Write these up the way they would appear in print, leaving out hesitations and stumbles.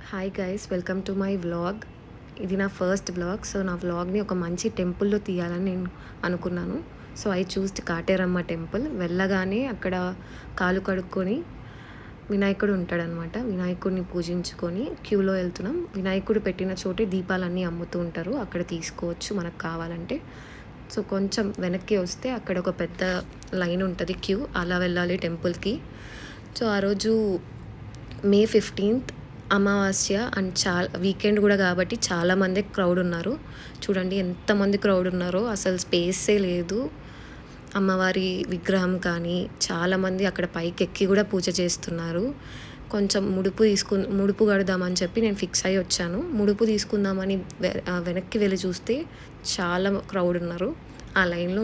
Hi guys, welcome to my vlog. ఇది నా first vlog. So నా వ్లాగ్ని ఒక మంచి టెంపుల్లో తీయాలని నేను అనుకున్నాను. So I చూస్డ్ Kateramma temple. వెళ్ళగానే అక్కడ కాలు కడుక్కొని వినాయకుడు ఉంటాడనమాట. వినాయకుడిని పూజించుకొని క్యూలో వెళ్తున్నాం. వినాయకుడు పెట్టిన చోటే దీపాలన్నీ అమ్ముతూ ఉంటారు, అక్కడ తీసుకోవచ్చు మనకు కావాలంటే. సో కొంచెం వెనక్కి వస్తే అక్కడ ఒక పెద్ద లైన్ ఉంటుంది, క్యూ. అలా వెళ్ళాలి టెంపుల్కి. సో ఆ రోజు మే 15th అమావాస్య అండ్ వీకెండ్ కూడా కాబట్టి చాలామంది క్రౌడ్ ఉన్నారు. చూడండి ఎంతమంది క్రౌడ్ ఉన్నారో, అసలు స్పేసే లేదు. అమ్మవారి విగ్రహం కానీ చాలామంది అక్కడ పైకి ఎక్కి కూడా పూజ చేస్తున్నారు. కొంచెం ముడుపు కడదామని చెప్పి నేను ఫిక్స్ అయ్యి వచ్చాను. ముడుపు తీసుకుందామని వెనక్కి వెళ్ళి చూస్తే చాలా క్రౌడ్ ఉన్నారు. ఆ లైన్లో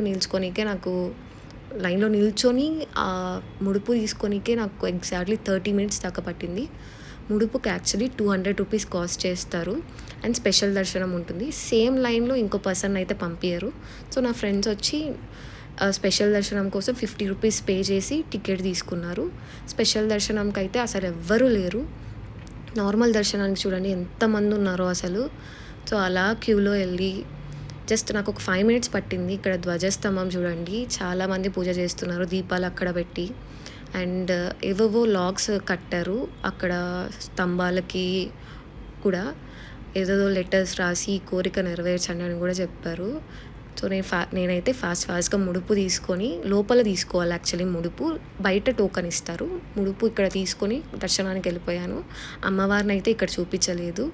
నిల్చొని ఆ ముడుపు తీసుకొనికే నాకు ఎగ్జాక్ట్లీ 30 minutes దాకా పట్టింది. ముడుపుకి యాక్చువల్లీ 200 రూపీస్ కాస్ట్ చేస్తారు అండ్ స్పెషల్ దర్శనం ఉంటుంది. సేమ్ లైన్లో ఇంకో పర్సన్ అయితే పంపించరు. సో నా ఫ్రెండ్స్ వచ్చి స్పెషల్ దర్శనం కోసం 50 రూపీస్ పే చేసి టికెట్ తీసుకున్నారు. స్పెషల్ దర్శనంకి అయితే అసలు ఎవ్వరూ లేరు. నార్మల్ దర్శనానికి చూడండి ఎంతమంది ఉన్నారో అసలు. సో అలా క్యూలో వెళ్ళి జస్ట్ నాకు ఒక 5 minutes పట్టింది. ఇక్కడ ధ్వజస్తంభం చూడండి, చాలామంది పూజ చేస్తున్నారు దీపాలు అక్కడ పెట్టి. అండ్ ఏవేవో లాగ్స్ కట్టారు అక్కడ స్తంభాలకి కూడా. ఏదేదో లెటర్స్ రాసి కోరిక నెరవేర్చండి అని కూడా చెప్పారు. సో నేనైతే ఫాస్ట్గా ముడుపు తీసుకొని లోపల తీసుకోవాలి. యాక్చువల్లీ ముడుపు బయట టోకన్ ఇస్తారు, ముడుపు ఇక్కడ తీసుకొని దర్శనానికి వెళ్ళిపోయాను. అమ్మవారిని అయితే ఇక్కడ చూపించలేదు,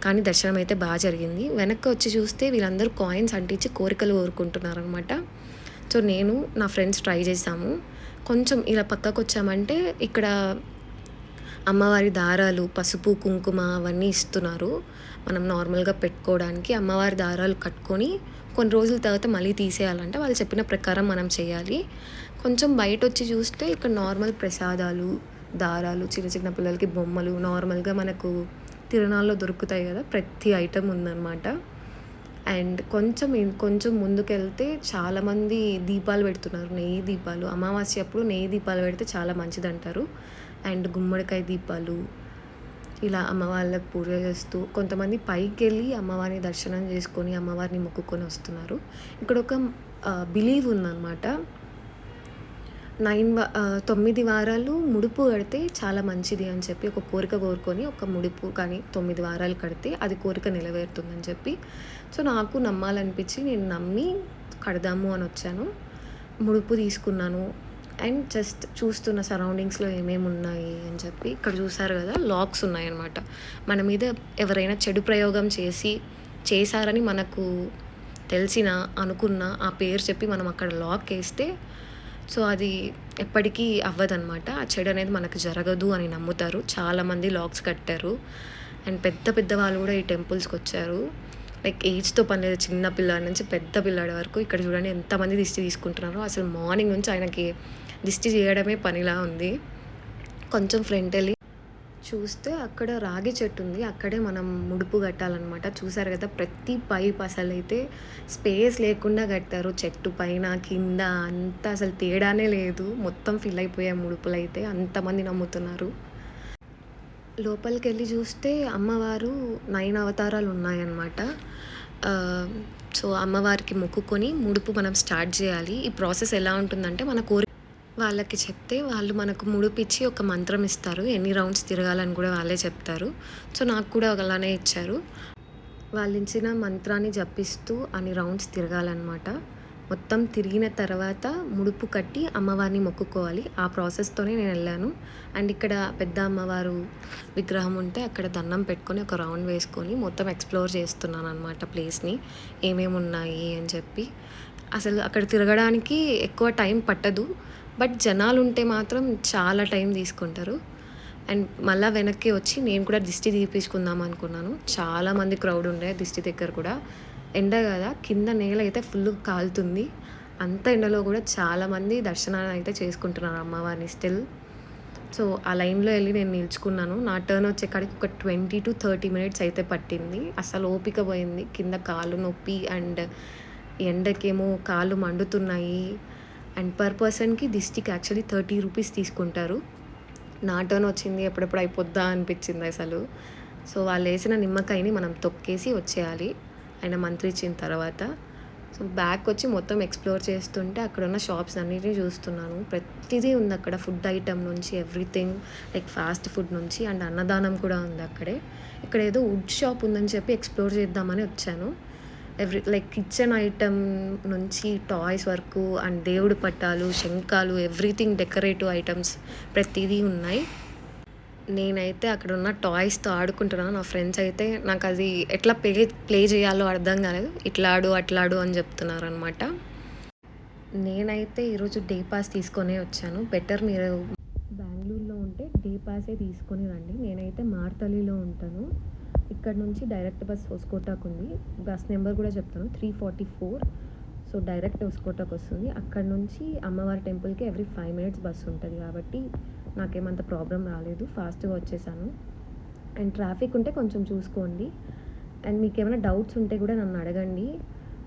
కానీ దర్శనం అయితే బాగా జరిగింది. వెనక్కి వచ్చి చూస్తే వీళ్ళందరూ కాయిన్స్ అంటించి కోరికలు కోరుకుంటున్నారు అనమాట. సో నేను నా ఫ్రెండ్స్ ట్రై చేసాము. కొంచెం ఇలా పక్కకు వచ్చామంటే ఇక్కడ అమ్మవారి దారాలు, పసుపు కుంకుమ అవన్నీ ఇస్తున్నారు మనం నార్మల్గా పెట్టుకోవడానికి. అమ్మవారి దారాలు కట్టుకొని కొన్ని రోజుల తర్వాత మళ్ళీ తీసేయాలంటే వాళ్ళు చెప్పిన ప్రకారం మనం చేయాలి. కొంచెం బయట వచ్చి చూస్తే ఇక్కడ నార్మల్ ప్రసాదాలు, దారాలు, చిన్న చిన్న పిల్లలకి బొమ్మలు నార్మల్గా మనకు తిరునాళ్ళలో దొరుకుతాయి కదా, ప్రతి ఐటెం ఉందన్నమాట. అండ్ కొంచెం ముందుకెళ్తే చాలామంది దీపాలు పెడుతున్నారు, నెయ్యి దీపాలు. అమావాస్య అప్పుడు నెయ్యి దీపాలు పెడితే చాలా మంచిది అంటారు. అండ్ గుమ్మడికాయ దీపాలు ఇలా అమ్మవాళ్ళకి పూజ చేస్తూ కొంతమంది పైకి వెళ్ళి అమ్మవారిని దర్శనం చేసుకొని అమ్మవారిని మొక్కుకొని వస్తున్నారు. ఇక్కడ ఒక బిలీవ్ ఉందన్నమాట. 9 వారాలు ముడుపు కడితే చాలా మంచిది అని చెప్పి ఒక కోరిక కోరుకొని ఒక ముడుపు కానీ 9 వారాలు కడితే అది కోరిక నెరవేరుతుందని చెప్పి. సో నాకు నమ్మాలనిపించి నేను నమ్మి కడదాము అని వచ్చాను. ముడుపు తీసుకున్నాను అండ్ జస్ట్ చూస్తున్న సరౌండింగ్స్లో ఏమేమి ఉన్నాయి అని చెప్పి. ఇక్కడ చూసారు కదా, లాక్స్ ఉన్నాయన్నమాట. మన మీద ఎవరైనా చెడు ప్రయోగం చేశారని మనకు అనుకున్న ఆ పేరు చెప్పి మనం అక్కడ లాక్ వేస్తే సో అది ఎప్పటికీ అవ్వదన్నమాట. ఆ చెడు అనేది మనకు జరగదు అని నమ్ముతారు. చాలామంది లాక్స్ కట్టారు అండ్ పెద్ద వాళ్ళు కూడా ఈ టెంపుల్స్కి వచ్చారు. లైక్ ఏజ్తో పని లేదు, చిన్న పిల్లాడి నుంచి పెద్ద పిల్లాడి వరకు. ఇక్కడ చూడండి ఎంతమంది దిష్టి తీసుకుంటున్నారో. అసలు మార్నింగ్ నుంచి ఆయనకి దిష్టి చేయడమే పనిలా ఉంది. కొంచెం ఫ్రంట్ వెళ్ళి చూస్తే అక్కడ రాగి చెట్టు ఉంది, అక్కడే మనం ముడుపు కట్టాలన్నమాట. చూసారు కదా, ప్రతి పైప్ అసలైతే స్పేస్ లేకుండా కట్టారు. చెట్టు పైన కింద అంతా అసలు తేడానే లేదు, మొత్తం ఫిల్ అయిపోయాయి ముడుపులు అయితే. అంతమంది నమ్ముతున్నారు. లోపలికి వెళ్ళి చూస్తే అమ్మవారు 9 అవతారాలు ఉన్నాయన్నమాట. సో అమ్మవారికి మొక్కుకొని ముడుపు మనం స్టార్ట్ చేయాలి. ఈ ప్రాసెస్ ఎలా ఉంటుందంటే మన వాళ్ళకి చెప్తే వాళ్ళు మనకు ముడిపిచ్చి ఒక మంత్రం ఇస్తారు, ఎన్ని రౌండ్స్ తిరగాలని కూడా వాళ్ళే చెప్తారు. సో నాకు కూడా అలానే ఇచ్చారు. వాళ్ళు ఇచ్చిన మంత్రాన్ని జపిస్తూ అన్ని రౌండ్స్ తిరగాలన్నమాట. మొత్తం తిరిగిన తర్వాత ముడుపు కట్టి అమ్మవారిని మొక్కుకోవాలి. ఆ ప్రాసెస్తోనే నేను వెళ్ళాను. అండ్ ఇక్కడ పెద్ద అమ్మవారు విగ్రహం ఉంటే అక్కడ దండం పెట్టుకొని ఒక రౌండ్ వేసుకొని మొత్తం ఎక్స్ప్లోర్ చేస్తున్నాను అనమాట ప్లేస్ని, ఏమేమి ఉన్నాయి అని చెప్పి. అసలు అక్కడ తిరగడానికి ఎక్కువ టైం పట్టదు, బట్ జనాలు ఉంటే మాత్రం చాలా టైం తీసుకుంటారు. అండ్ మళ్ళీ వెనక్కి వచ్చి నేను కూడా దిష్టి తీపించుకుందాం అనుకున్నాను. చాలామంది క్రౌడ్ ఉండే దిష్టి దగ్గర కూడా. ఎండ కదా, కింద నేల అయితే ఫుల్ కాలుతుంది. అంత ఎండలో కూడా చాలామంది దర్శనాన్ని అయితే చేసుకుంటున్నారు అమ్మవారిని స్టిల్. సో ఆ లైన్లో వెళ్ళి నేను నిల్చుకున్నాను. నా టర్న్ వచ్చేకాడికి ఒక 20 to 30 minutes అయితే పట్టింది. అసలు ఓపిక పోయింది. కింద కాళ్ళు నొప్పి అండ్ ఎండకేమో కాళ్ళు మండుతున్నాయి. అండ్ పర్ పర్సన్కి దిష్టికి యాక్చువల్లీ 30 రూపీస్ తీసుకుంటారు. నా టర్న్ వచ్చింది, ఎప్పుడెప్పుడు అయిపోద్దా అనిపించింది అసలు. సో వాళ్ళేసిన నిమ్మకాయని మనం తొక్కేసి వచ్చేయాలి ఆయన మంత్రి ఇచ్చిన తర్వాత. సో బ్యాక్ వచ్చి మొత్తం ఎక్స్‌ప్లోర్ చేస్తుంటే అక్కడున్న షాప్స్ అన్నిటిని చూస్తున్నాను. ప్రతిదీ ఉందక్కడ. ఫుడ్ ఐటెమ్ నుంచి ఎవ్రీథింగ్, లైక్ ఫాస్ట్ ఫుడ్ నుంచి అండ్ అన్నదానం కూడా ఉందక్కడే. ఇక్కడ ఏదో వుడ్ షాప్ ఉందని చెప్పి ఎక్స్‌ప్లోర్ చేద్దామని వచ్చాను. లైక్ కిచెన్ ఐటెమ్ నుంచి టాయ్స్ వరకు అండ్ దేవుడి పటాలు, శంఖాలు, ఎవ్రీథింగ్ డెకరేటివ్ ఐటెమ్స్ ప్రతిదీ ఉన్నాయి. నేనైతే అక్కడున్న టాయ్స్‌తో ఆడుకుంటున్నాను. నా ఫ్రెండ్స్ అయితే నాకది ఎట్లా ప్లే చేయాలో అర్థం కాలేదు. ఇట్లా ఆడు, అట్లా ఆడు అని చెప్తున్నారనమాట. నేనైతే ఈరోజు డే పాస్ తీసుకొనే వచ్చాను. బెటర్ మీరు బెంగుళూరులో ఉంటే డే పాసే తీసుకొని రండి. నేనైతే మార్తల్లిలో ఉంటాను. ఇక్కడ నుంచి డైరెక్ట్ బస్ హోస్కోటాకు ఉంది. బస్ నెంబర్ కూడా చెప్తాను 344. సో డైరెక్ట్ హోస్కోటాకు వస్తుంది. అక్కడ నుంచి అమ్మవారి టెంపుల్‌కి ఎవ్రీ 5 మినిట్స్ బస్సు ఉంటుంది కాబట్టి నాకేమంత ప్రాబ్లం రాలేదు. ఫాస్ట్‌గా వచ్చేసాను. అండ్ ట్రాఫిక్ ఉంటే కొంచెం చూసుకోండి. అండ్ మీకేమైనా డౌట్స్ ఉంటే కూడా నన్ను అడగండి.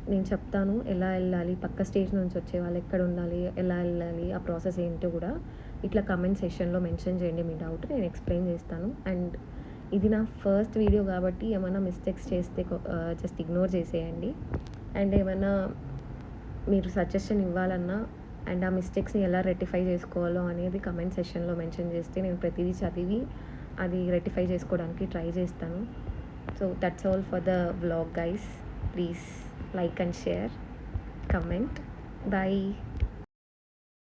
నేను చెప్తాను ఎలా వెళ్ళాలి, పక్క స్టేట్ నుంచి వచ్చే వాళ్ళు ఎక్కడ ఉండాలి, ఎలా వెళ్ళాలి, ఆ ప్రాసెస్ ఏంటో కూడా ఇట్లా కమెంట్ సెక్షన్‌లో మెన్షన్ చేయండి మీ డౌట్. నేను ఎక్స్‌ప్లెయిన్ చేస్తాను. అండ్ ఇది నా ఫస్ట్ వీడియో కాబట్టి ఏమైనా మిస్టేక్స్ చేస్తే జస్ట్ ఇగ్నోర్ చేసేయండి. అండ్ ఏమైనా మీరు సజెషన్ ఇవ్వాలన్నా అండ్ ఆ మిస్టేక్స్ని ఎలా రెక్టిఫై చేసుకోవాలో అనేది కమెంట్ సెక్షన్లో మెన్షన్ చేస్తే నేను ప్రతిదీ చదివి అది రెక్టిఫై చేసుకోవడానికి ట్రై చేస్తాను. So that's all for the vlog guys. Please like and share, comment. Bye.